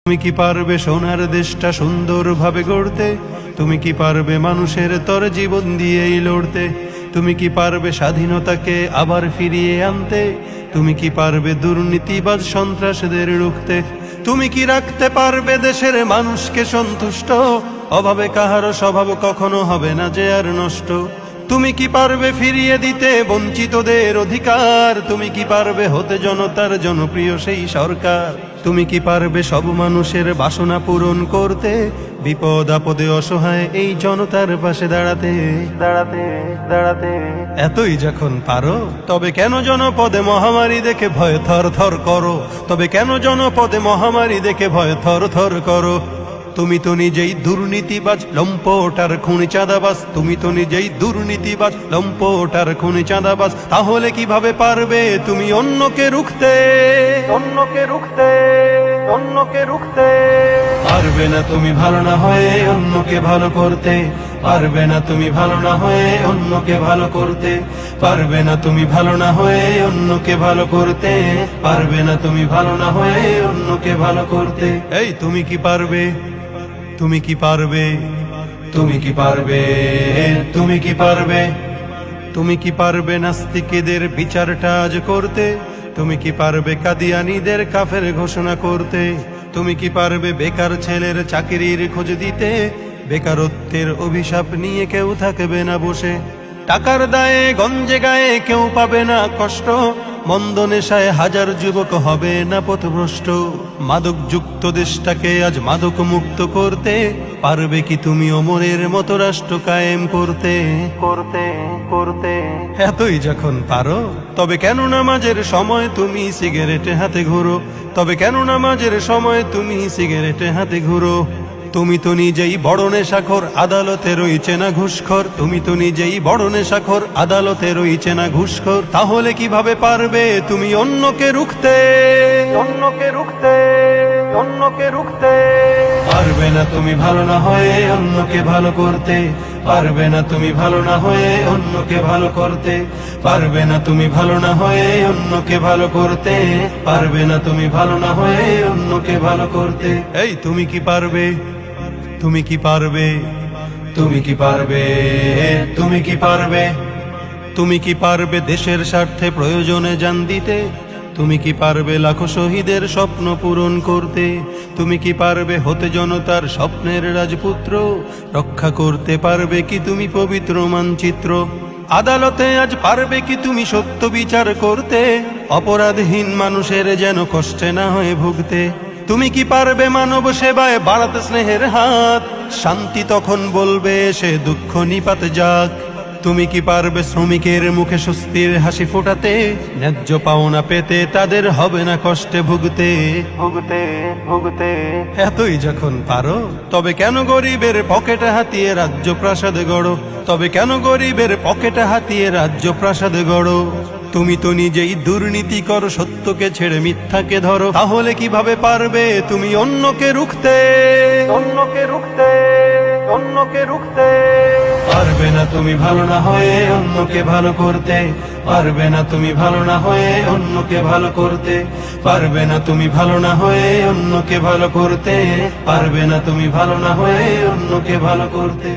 তুমি কি পারবে সোনার দেশটা সুন্দরভাবে গড়তে? তুমি কি পারবে মানুষের তর জীবন দিয়েই লড়তে? তুমি কি পারবে স্বাধীনতাকে আবার ফিরিয়ে আনতে? তুমি কি পারবে দুর্নীতিবাজ সন্ত্রাসীদের রুখতে? তুমি কি রাখতে পারবে দেশের মানুষকে সন্তুষ্ট? অভাবে কাহারও স্বভাব কখনো হবে না যে আর নষ্ট। তুমি কি পারবে ফিরিয়ে দিতে বঞ্চিতদের অধিকার? তুমি কি পারবে হতে জনতার জনপ্রিয় সেই সরকার? তুমি কি পারবে সব মানুষের বাসনা পূরণ করতে? বিপদ আপদে অসহায় এই জনতার পাশে দাঁড়াতে দাঁড়াতে দাঁড়াতে এতই যখন পারো, তবে কেন জনপদে মহামারী দেখে ভয় থর থর করো? তবে কেন জনপদে মহামারী দেখে ভয় থর থর করো? তুমি তো নিজেই দুর্নীতিবাজ, লম্পট আর খুনি চাঁদাবাজ। তুমি তো নিজেই দুর্নীতিবাজ, লম্পট আর খুনি চাঁদাবাজ। তাহলে কিভাবে পারবে তুমি অন্যকে রুখতে? অন্যকে রুখতে, অন্যকে রুখতে পারবে না তুমি ভালো না হয়ে অন্যকে ভালো করতে। পারবে না তুমি ভালো না হয়ে অন্যকে ভালো করতে। পারবে না তুমি ভালো না হয়ে অন্যকে ভালো করতে। পারবে না তুমি ভালো না হয়ে অন্যকে ভালো করতে। এই তুমি কি পারবে? তুমি কি পারবে? তুমি কি পারবে? তুমি কি পারবে? তুমি কি পারবে নাস্তিকদের বিচারটা আজ করতে? তুমি কি পারবে কাদিয়ানীদের কাফের ঘোষণা করতে? তুমি কি পারবে বেকার ছেলের চাকরির খোঁজ দিতে? বেকারত্বের অভিশাপ নিয়ে কেউ থাকবে না বসে। টাকার দায়ে গঞ্জে গায়ে কেউ পাবে না কষ্ট। মন্দ নেশায় হাজার যুবক হবে না পথভ্রষ্ট। মাদক যুক্ত দেশটাকে আজ মাদক মুক্ত করতে। পারবে কি তুমি অমরের মতো রাষ্ট্র কায়েম করতে? করতে করতে এতই যখন পারো, তবে কেন নামাজের সময় তুমি সিগারেটে হাতে ঘুরো? তবে কেন নামাজের সময় তুমি সিগারেটে হাতে ঘুরো? তুমি তো নিজেই বড় নেশাখোর, আদালতে রইছে না ঘুষখোর। তুমি তো নিজেই বড় নেশাখোর, আদালতে রইছে না ঘুষখোর। তাহলে কিভাবে পারবে তুমি অন্যকে রুখতে? অন্যকে রুখতে, অন্যকে রুখতে পারবে না তুমি ভালো না হয়ে অন্যকে ভালো করতে। পারবে না তুমি ভালো না হয়ে অন্যকে ভালো করতে। পারবে না তুমি ভালো না হয়ে অন্যকে ভালো করতে। পারবে না তুমি ভালো না হয়ে অন্যকে ভালো করতে। এই তুমি কি পারবে? তুমি কি পারবে? তুমি কি পারবে? তুমি কি পারবে? তুমি কি পারবে দেশের স্বার্থে প্রয়োজনে জান দিতে? তুমি কি পারবে লাখো শহীদের স্বপ্ন পূরণ করতে? তুমি কি পারবে হতে জনতার স্বপ্নের রাজপুত্র? রক্ষা করতে পারবে কি তুমি পবিত্র মানচিত্র? আদালতে আজ পারবে কি তুমি সত্য বিচার করতে? অপরাধহীন মানুষের যেন কষ্টে না হয়ে ভুগতে। তুমি কি পারবে মানব সেবায় বাড়াতে স্নেহের হাত? শান্তি তখন বলবে সে দুঃখ নিপাত যাক। তুমি কি পারবে শ্রমিকের মুখে স্বস্তির হাসি ফোটাতে? ন্যায্য পাওনা পেতে তাদের হবে না কষ্টে ভুগতে ভুগতে ভুগতে এতই যখন পারো, তবে কেন গরিবের পকেটে হাতিয়ে রাজ্য প্রাসাদ গড়ো? তবে কেন গরিবের পকেটে হাতিয়ে রাজ্য প্রাসাদ গড়ো? তুমি তো নিজেই দুর্নীতি করো, সত্যকে ছেড়ে মিথ্যাকে ধরো। তাহলে কিভাবে পারবে তুমি অন্যকে রুখতে? অন্যকে রুখতে, অন্যকে রুখতে পারবে না তুমি ভালো না হয়ে অন্যকে ভালো করতে। পারবে না তুমি ভালো না হয়ে অন্যকে ভালো করতে। পারবে না তুমি ভালো না হয়ে অন্যকে ভালো করতে। পারবে না তুমি ভালো না হয়ে অন্যকে ভালো করতে।